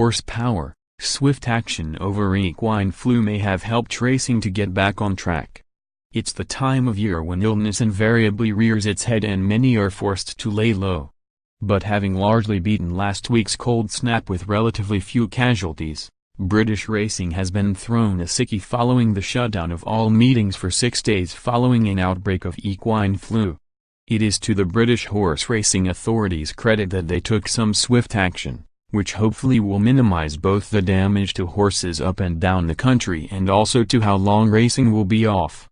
horsepower, swift action over equine flu may have helped racing to get back on track. It's the time of year when illness invariably rears its head and many are forced to lay low. But having largely beaten last week's cold snap with relatively few casualties, British racing has been thrown a sickie following the shutdown of all meetings for 6 days following an outbreak of equine flu. It is to the British Horseracing Authority's credit that they took some swift action, which hopefully will minimize both the damage to horses up and down the country and also to how long racing will be off.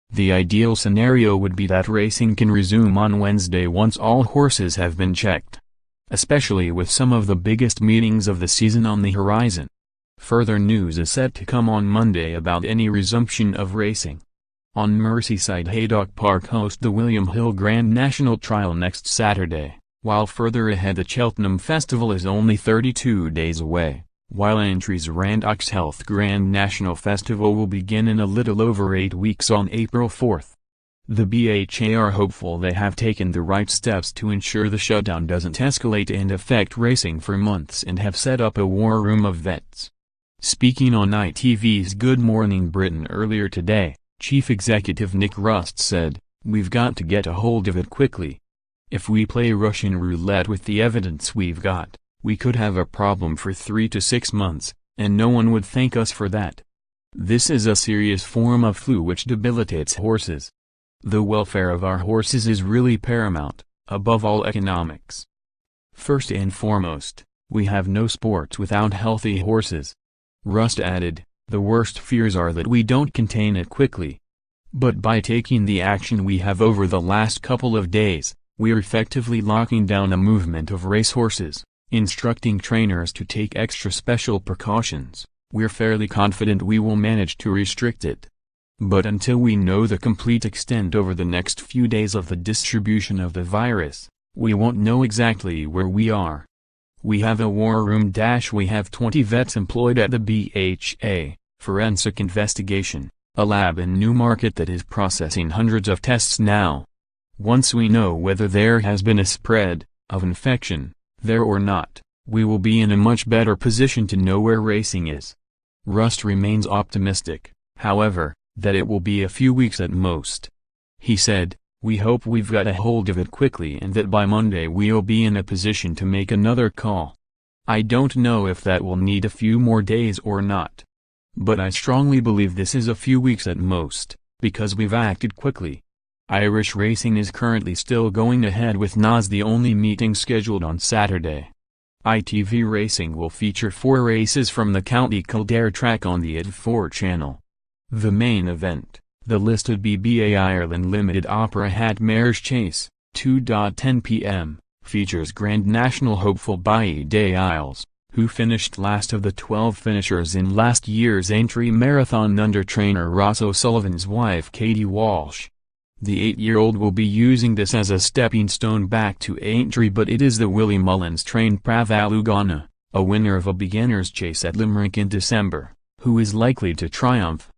The ideal scenario would be that racing can resume on Wednesday once all horses have been checked, especially with some of the biggest meetings of the season on the horizon. Further news is set to come on Monday about any resumption of racing. On Merseyside Haydock Park host the William Hill Grand National Trial next Saturday, while further ahead the Cheltenham Festival is only 32 days away. While Aintree's Randox Health Grand National Festival will begin in a little over 8 weeks on April 4th. The BHA are hopeful they have taken the right steps to ensure the shutdown doesn't escalate and affect racing for months and have set up a war room of vets. Speaking on ITV's Good Morning Britain earlier today, Chief Executive Nick Rust said, "We've got to get a hold of it quickly. If we play Russian roulette with the evidence we've got, we could have a problem for 3 to 6 months, and no one would thank us for that. This is a serious form of flu which debilitates horses. The welfare of our horses is really paramount, above all economics. First and foremost, we have no sports without healthy horses." Rust added, "The worst fears are that we don't contain it quickly. But by taking the action we have over the last couple of days, we're effectively locking down a movement of racehorses, instructing trainers to take extra special precautions. We're fairly confident we will manage to restrict it. But until we know the complete extent over the next few days of the distribution of the virus, we won't know exactly where we are. We have a war room. We have 20 vets employed at the BHA, forensic investigation, a lab in Newmarket that is processing hundreds of tests now. Once we know whether there has been a spread of infection there or not, we will be in a much better position to know where racing is." Rust remains optimistic, however, that it will be a few weeks at most. He said, "We hope we've got a hold of it quickly and that by Monday we'll be in a position to make another call. I don't know if that will need a few more days or not. But I strongly believe this is a few weeks at most, because we've acted quickly." Irish racing is currently still going ahead with Naas the only meeting scheduled on Saturday. ITV Racing will feature 4 races from the County Kildare track on the ITV channel. The main event, the listed BBA Ireland Limited Opera Hat Mare's Chase, 2:10 p.m., features Grand National hopeful Baie Des Isles, who finished last of the 12 finishers in last year's Aintree marathon under trainer Ross O'Sullivan's wife Katie Walsh. The 8-year-old will be using this as a stepping stone back to Aintree, but it is the Willie Mullins-trained Pravalugana, a winner of a beginner's chase at Limerick in December, who is likely to triumph.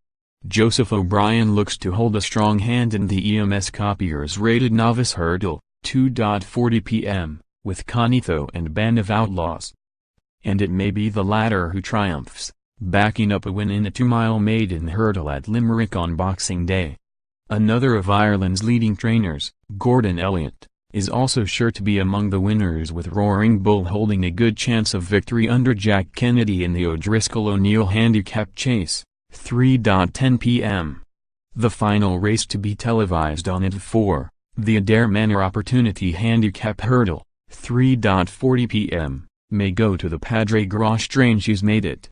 Joseph O'Brien looks to hold a strong hand in the EMS Copiers rated novice hurdle, 2:40 p.m., with Conitho and Band of Outlaws. And it may be the latter who triumphs, backing up a win in a 2-mile maiden hurdle at Limerick on Boxing Day. Another of Ireland's leading trainers, Gordon Elliott, is also sure to be among the winners, with Roaring Bull holding a good chance of victory under Jack Kennedy in the O'Driscoll O'Neil Handicap Chase, 3:10 p.m. The final race to be televised on ITV, the Adare Manor Opportunity Handicap Hurdle, 3:40 p.m., may go to the Padre Grosh train. She's made it.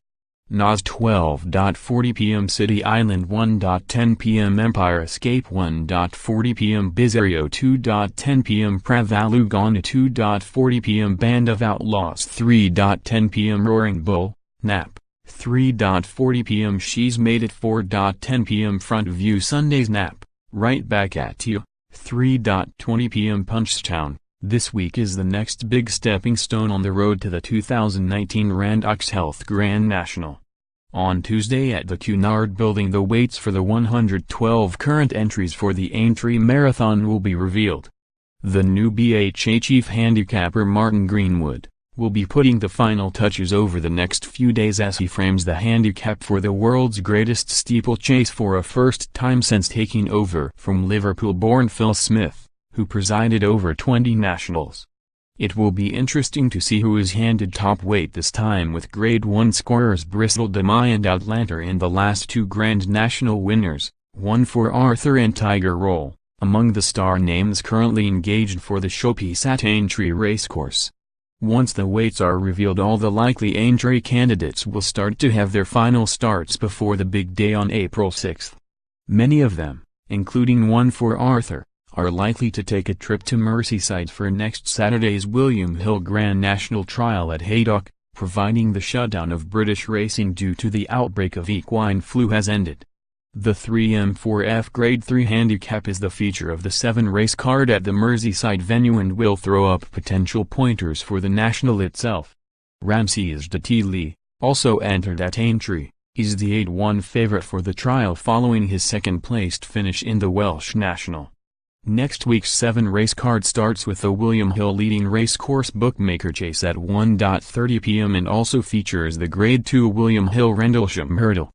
Naas 12:40 p.m. City Island 1:10 p.m. Empire Escape 1:40 p.m. Bizarro 2:10 p.m. Pravalugana 2:40 p.m. Band of Outlaws 3:10 p.m. Roaring Bull, Nap, 3:40 p.m. She's Made It 4:10 p.m. Front View Sundays Nap, Right Back at You, 3:20 p.m. Punchestown. This week is the next big stepping stone on the road to the 2019 Randox Health Grand National. On Tuesday at the Cunard Building, the weights for the 112 current entries for the Aintree Marathon will be revealed. The new BHA chief handicapper Martin Greenwood, will be putting the final touches over the next few days as he frames the handicap for the world's greatest steeplechase for a first time since taking over from Liverpool-born Phil Smith, who presided over 20 nationals. It will be interesting to see who is handed top weight this time, with Grade 1 scorers Bristol de Mai and Outlander in the last two Grand National winners, one for Arthur and Tiger Roll, among the star names currently engaged for the showpiece at Aintree racecourse. Once the weights are revealed, all the likely Aintree candidates will start to have their final starts before the big day on April 6. Many of them, including one for Arthur, are likely to take a trip to Merseyside for next Saturday's William Hill Grand National Trial at Haydock, providing the shutdown of British racing due to the outbreak of equine flu has ended. The 3M4F Grade 3 handicap is the feature of the 7-race card at the Merseyside venue and will throw up potential pointers for the national itself. Ramses de Tilly, also entered at Aintree, is the 8-1 favourite for the trial following his second-placed finish in the Welsh National. Next week's 7-race card starts with the William Hill leading racecourse bookmaker chase at 1:30 p.m. and also features the Grade 2 William Hill Rendlesham Hurdle.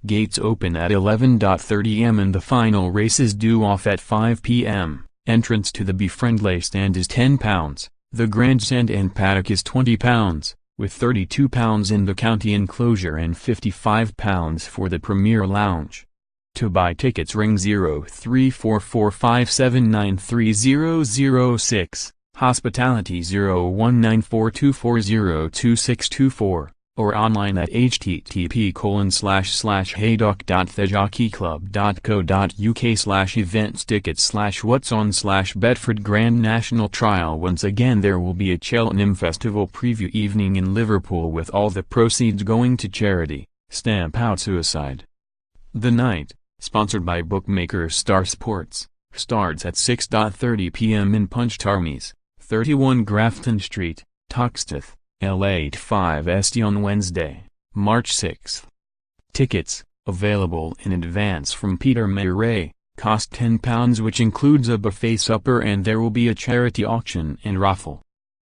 Gates open at 11:30 am and the final race is due off at 5 p.m. Entrance to the Befriendly stand is £10, the grandstand and paddock is £20, with £32 in the county enclosure and £55 for the Premier Lounge. To buy tickets ring 034457930006, hospitality 01942402624. Or online at http://haydock.thejockeyclub.co.uk/events tickets/what's-on/Bedford Grand National Trial. Once again, there will be a Cheltenham Festival preview evening in Liverpool with all the proceeds going to charity. Stamp out suicide. The night, sponsored by bookmaker Star Sports, starts at 6:30 p.m. in Punchtarmies, 31 Grafton Street, Toxteth, L85ST on Wednesday, March 6. Tickets, available in advance from Peter Mayray, cost £10, which includes a buffet supper, and there will be a charity auction and raffle.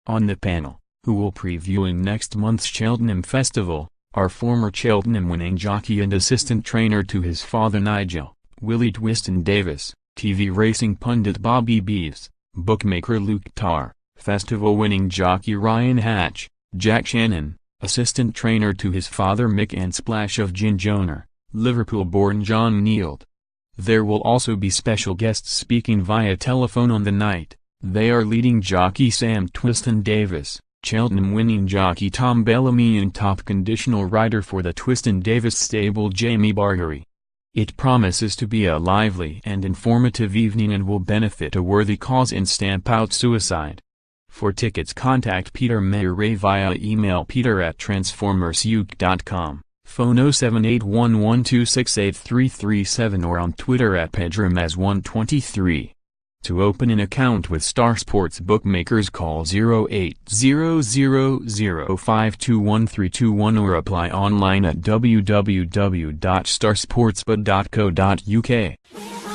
On the panel, who will previewing next month's Cheltenham Festival, are former Cheltenham winning jockey and assistant trainer to his father Nigel, Willie Twiston-Davis, TV racing pundit Bobby Beeves, bookmaker Luke Tarr, festival winning jockey Ryan Hatch, Jack Shannon, assistant trainer to his father Mick, and Splash of Gin Joner, Liverpool-born John Neild. There will also be special guests speaking via telephone on the night. They are leading jockey Sam Twiston-Davis, Cheltenham winning jockey Tom Bellamy, and top conditional rider for the Twiston-Davis stable Jamie Bargery. It promises to be a lively and informative evening and will benefit a worthy cause and stamp out suicide. For tickets, contact Peter Mayray via email peter@transformersuke.com, phone 07811268337, or on Twitter @pedramaz123. To open an account with Star Sports bookmakers, call 08000521321 or apply online at www.starsportsbud.co.uk.